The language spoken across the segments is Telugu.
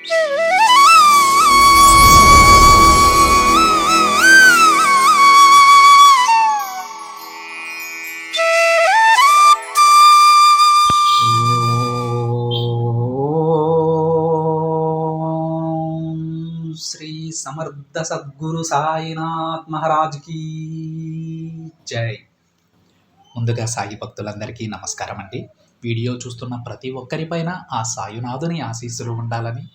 శ్రీ సమర్థ సద్గురు సాయినాథ్ మహారాజ్ కి జై. ముందుగా సాయి భక్తులందరికీ నమస్కారం అండి. వీడియో చూస్తున్న ప్రతి ఒక్కరిపైన ఆ సాయినాథుని ఆశీస్సులు ఉండాలని,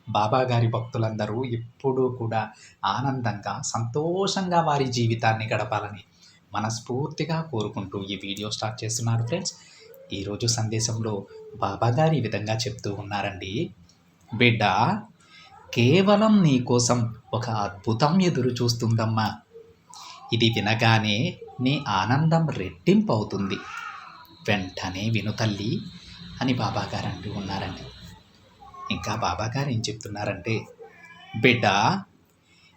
బాబా గారి భక్తులందరూ ఎప్పుడూ కూడా ఆనందంగా సంతోషంగా వారి జీవితాన్ని గడపాలని మనస్ఫూర్తిగా కోరుకుంటూ ఈ వీడియో స్టార్ట్ చేస్తున్నారు ఫ్రెండ్స్. ఈరోజు సందేశంలో బాబా గారు ఈ విధంగా చెప్తూ ఉన్నారండి. బిడ్డ, కేవలం నీ కోసం ఒక అద్భుతం ఎదురు చూస్తుందమ్మా. ఇది వినగానే నీ ఆనందం రెట్టింపు అవుతుంది. వెంటనే విను తల్లి అని బాబాగారు అంటూ ఉన్నారండి. ఇంకా బాబాగారు ఏం చెప్తున్నారంటే, బిడ్డ,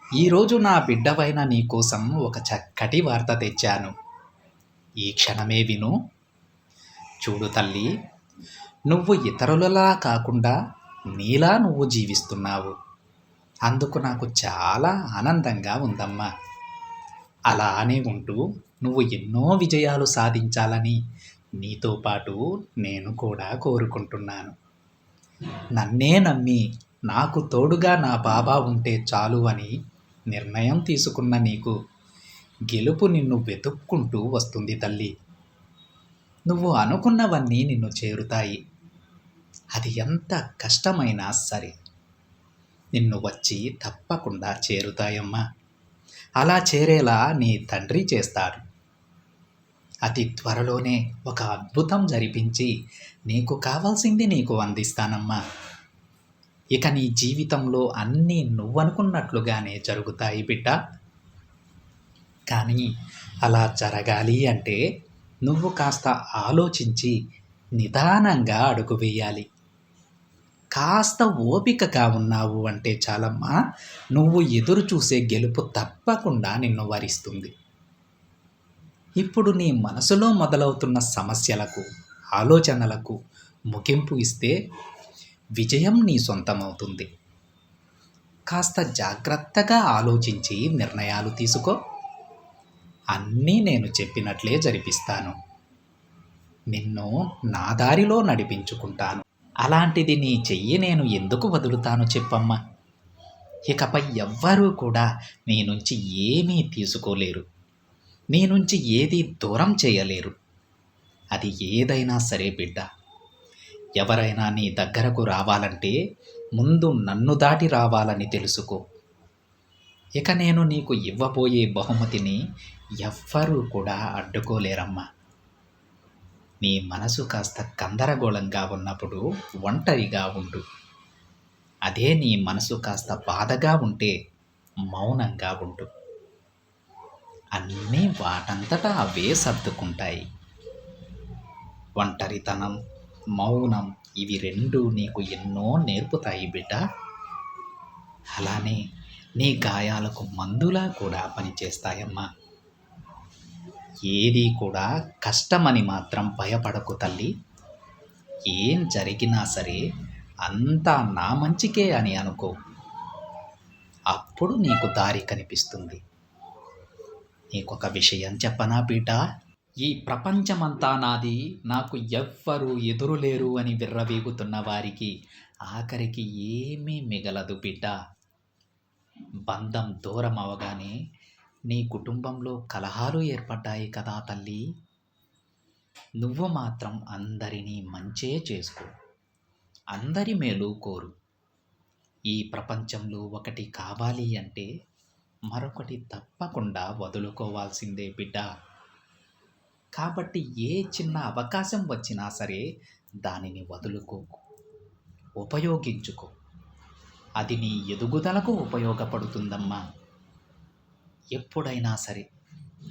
ఈరోజు నా బిడ్డవైన నీ కోసం ఒక చక్కటి వార్త తెచ్చాను. ఈ క్షణమే విను. చూడు తల్లి, నువ్వు ఇతరులలా కాకుండా నీలా నువ్వు జీవిస్తున్నావు. అందుకు నాకు చాలా ఆనందంగా ఉందమ్మా. అలానే ఉంటూ నువ్వు ఎన్నో విజయాలు సాధించాలని నీతో పాటు నేను కూడా కోరుకుంటున్నాను. నన్నే నమ్మి నాకు తోడుగా నా బాబా ఉంటే చాలు అని నిర్ణయం తీసుకున్న నీకు గెలుపు నిన్ను వెతుక్కుంటూ వస్తుంది తల్లి. నువ్వు అనుకున్నవన్నీ నిన్ను చేరుతాయి. అది ఎంత కష్టమైనా సరే నిన్ను వచ్చి తప్పకుండా చేరుతాయమ్మా. అలా చేరేలా నీ తండ్రి చేస్తాడు. అతి త్వరలోనే ఒక అద్భుతం జరిపించి నీకు కావాల్సింది నీకు అందిస్తానమ్మా. ఇక నీ జీవితంలో అన్నీ నువ్వనుకున్నట్లుగానే జరుగుతాయి బిడ్డ. కానీ అలా జరగాలి అంటే నువ్వు కాస్త ఆలోచించి నిదానంగా అడుగు వేయాలి. కాస్త ఓపికగా ఉన్నావు అంటే చాలమ్మా, నువ్వు ఎదురు చూసే గెలుపు తప్పకుండా నిన్ను వరిస్తుంది. ఇప్పుడు నీ మనసులో మొదలవుతున్న సమస్యలకు, ఆలోచనలకు ముగింపు ఇస్తే విజయం నీ సొంతమవుతుంది. కాస్త జాగ్రత్తగా ఆలోచించి నిర్ణయాలు తీసుకో. అన్నీ నేను చెప్పినట్లే జరిపిస్తాను. నిన్ను నా దారిలో నడిపించుకుంటాను. అలాంటిది నీ చెయ్యి నేను ఎందుకు వదులుతాను చెప్పమ్మా. ఇకపై ఎవ్వరూ కూడా నీ నుంచి ఏమీ తీసుకోలేరు. నీ నుంచి ఏదీ దూరం చేయలేరు. అది ఏదైనా సరే బిడ్డ. ఎవరైనా నీ దగ్గరకు రావాలంటే ముందు నన్ను దాటి రావాలని తెలుసుకో. ఇక నేను నీకు ఇవ్వబోయే బహుమతిని ఎవ్వరూ కూడా అడ్డుకోలేరమ్మా. నీ మనసు కాస్త గందరగోళంగా ఉన్నప్పుడు ఒంటరిగా ఉండు. అదే నీ మనసు కాస్త బాధగా ఉంటే మౌనంగా ఉండు. అన్నీ వాటంతటా అవే సర్దుకుంటాయి. ఒంటరితనం, మౌనం ఇవి రెండూ నీకు ఎన్నో నేర్పుతాయి బిడ్డ. అలానే నీ గాయాలకు మందులా కూడా పనిచేస్తాయమ్మా. ఏది కూడా కష్టమని మాత్రం భయపడకు తల్లి. ఏం జరిగినా సరే అంతా నా మంచికే అని అనుకో. అప్పుడు నీకు దారి కనిపిస్తుంది. నీకొక విషయం చెప్పనా బిడ్డ? ఈ ప్రపంచమంతా నాది, నాకు ఎవ్వరూ ఎదురులేరు అని విర్రవీగుతున్న వారికి ఆఖరికి ఏమీ మిగలదు బిడ్డ. బంధం దూరం అవగానే నీ కుటుంబంలో కలహాలు ఏర్పడ్డాయి కదా తల్లి. నువ్వు మాత్రం అందరినీ మంచే చేసుకో. అందరి మేలు కోరు. ఈ ప్రపంచంలో ఒకటి కావాలి అంటే మరొకటి తప్పకుండా వదులుకోవాల్సిందే బిడ్డ. కాబట్టి ఏ చిన్న అవకాశం వచ్చినా సరే దానిని వదులుకోకు, ఉపయోగించుకో. అది నీ ఎదుగుదలకు ఉపయోగపడుతుందమ్మా. ఎప్పుడైనా సరే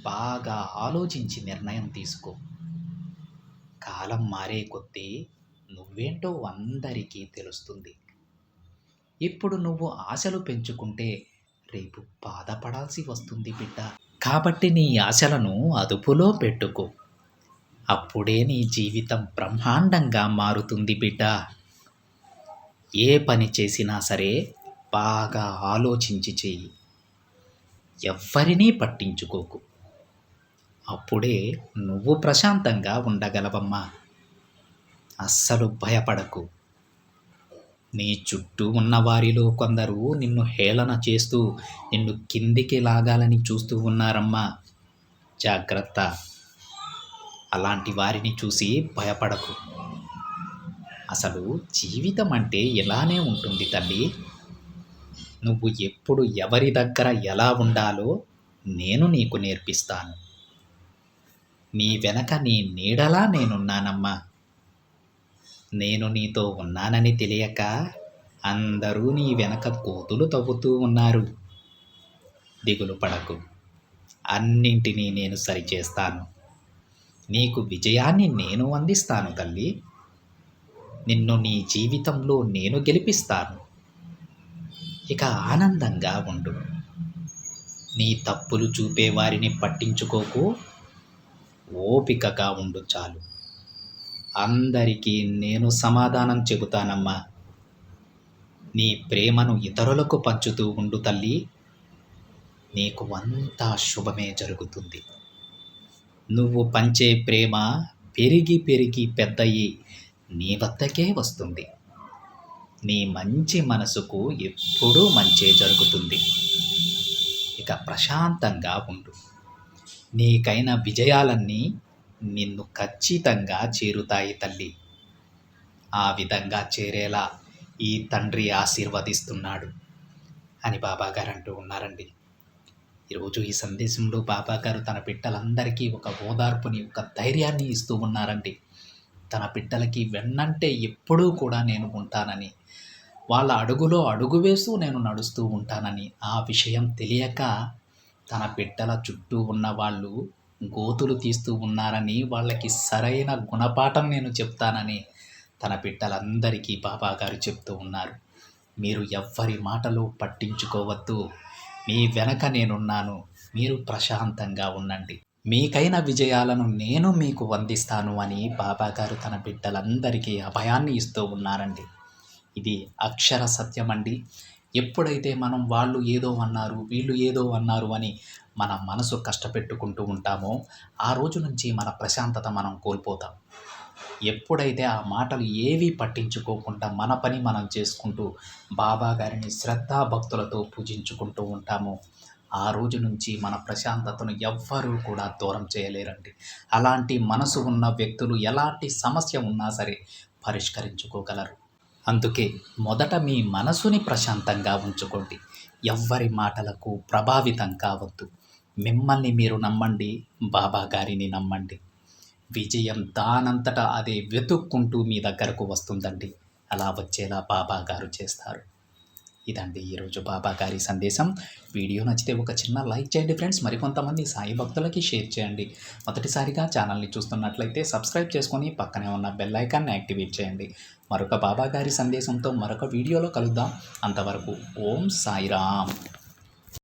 బాగా ఆలోచించి నిర్ణయం తీసుకో. కాలం మారే కొద్దీ నువ్వేంటో అందరికీ తెలుస్తుంది. ఇప్పుడు నువ్వు ఆశలు పెంచుకుంటే రేపు బాధపడాల్సి వస్తుంది బిడ్డ. కాబట్టి నీ ఆశలను అదుపులో పెట్టుకో. అప్పుడే నీ జీవితం బ్రహ్మాండంగా మారుతుంది బిడ్డ. ఏ పని చేసినా సరే బాగా ఆలోచించి చెయ్యి. ఎవ్వరినీ పట్టించుకోకు. అప్పుడే నువ్వు ప్రశాంతంగా ఉండగలవమ్మా. అస్సలు భయపడకు. నీ చుట్టూ ఉన్న వారిలో కొందరు నిన్ను హేళన చేస్తూ నిన్ను కిందికి లాగాలని చూస్తూ ఉన్నారమ్మా. జాగ్రత్త. అలాంటి వారిని చూసి భయపడకు. అసలు జీవితం అంటే ఇలానే ఉంటుంది తల్లి. నువ్వు ఎప్పుడు ఎవరి దగ్గర ఎలా ఉండాలో నేను నీకు నేర్పిస్తాను. నీ వెనక నీ నీడలా నేనున్నానమ్మా. నేను నీతో ఉన్నానని తెలియక అందరూ నీ వెనక గోతులు తవ్వుతూ ఉన్నారు. దిగులు పడకు. అన్నింటినీ నేను సరిచేస్తాను. నీకు విజయాన్ని నేను అందిస్తాను తల్లి. నిన్ను నీ జీవితంలో నేను గెలిపిస్తాను. ఇక ఆనందంగా ఉండు. నీ తప్పులు చూపే వారిని పట్టించుకోకు. ఓపికగా ఉండు చాలు. అందరికీ నేను సమాధానం చెబుతానమ్మా. నీ ప్రేమను ఇతరులకు పంచుతూ ఉండు తల్లి. నీకు అంతా శుభమే జరుగుతుంది. నువ్వు పంచే ప్రేమ పెరిగి పెరిగి పెద్దయి నీ వద్దకే వస్తుంది. నీ మంచి మనసుకు ఎప్పుడూ మంచే జరుగుతుంది. ఇక ప్రశాంతంగా ఉండు. నీకైన విజయాలన్నీ నిన్ను ఖచ్చితంగా చేరుతాయి తల్లి. ఆ విధంగా చేరేలా ఈ తండ్రి ఆశీర్వదిస్తున్నాడు అని బాబాగారు అంటూ ఉన్నారండి. ఈరోజు ఈ సందేశంలో బాబాగారు తన బిడ్డలందరికీ ఒక ఓదార్పుని, ఒక ధైర్యాన్ని ఇస్తూ ఉన్నారండి. తన బిడ్డలకి వెన్నంటే ఎప్పుడూ కూడా నేను ఉంటానని, వాళ్ళ అడుగులో అడుగు వేస్తూ నేను నడుస్తూ ఉంటానని, ఆ విషయం తెలియక తన బిడ్డల చుట్టూ ఉన్న వాళ్ళు గోతులు తీస్తూ ఉన్నారని, వాళ్ళకి సరైన గుణపాఠం నేను చెప్తానని తన బిడ్డలందరికీ బాబాగారు చెప్తూ ఉన్నారు. మీరు ఎవ్వరి మాటలు పట్టించుకోవద్దు. మీ వెనక నేనున్నాను. మీరు ప్రశాంతంగా ఉండండి. మీకైన విజయాలను నేను మీకు అందిస్తాను అని బాబాగారు తన బిడ్డలందరికీ అభయాన్ని ఇస్తూ ఉన్నారండి. ఇది అక్షర సత్యమండి. ఎప్పుడైతే మనం వాళ్ళు ఏదో అన్నారు, వీళ్ళు ఏదో అన్నారు అని మన మనసు కష్టపెట్టుకుంటూ ఉంటామో ఆ రోజు నుంచి మన ప్రశాంతత మనం కోల్పోతాం. ఎప్పుడైతే ఆ మాటలు ఏవి పట్టించుకోకుండా మన పని మనం చేసుకుంటూ బాబాగారిని శ్రద్ధాభక్తులతో పూజించుకుంటూ ఉంటామో ఆ రోజు నుంచి మన ప్రశాంతతను ఎవ్వరూ కూడా దూరం చేయలేరండి. అలాంటి మనసు ఉన్న వ్యక్తులు ఎలాంటి సమస్య ఉన్నా సరే పరిష్కరించుకోగలరు. అందుకే మొదట మీ మనసుని ప్రశాంతంగా ఉంచుకోండి. ఎవ్వరి మాటలకు ప్రభావితం కావద్దు. మిమ్మల్ని మీరు నమ్మండి. బాబాగారిని నమ్మండి. విజయం దానంతటా అదే వెతుక్కుంటూ మీ దగ్గరకు వస్తుందండి. అలా వచ్చేలా బాబాగారు చేస్తారు. ఇదండి ఈరోజు బాబాగారి సందేశం. వీడియో నచ్చితే ఒక చిన్న లైక్ చేయండి ఫ్రెండ్స్. మరికొంతమంది సాయి భక్తులకి షేర్ చేయండి. మొదటిసారిగా ఛానల్ని చూస్తున్నట్లయితే సబ్స్క్రైబ్ చేసుకొని పక్కనే ఉన్న బెల్ ఐకాన్ని యాక్టివేట్ చేయండి. మరొక బాబాగారి సందేశంతో మరొక వీడియోలో కలుద్దాం. అంతవరకు ఓం సాయిరామ్.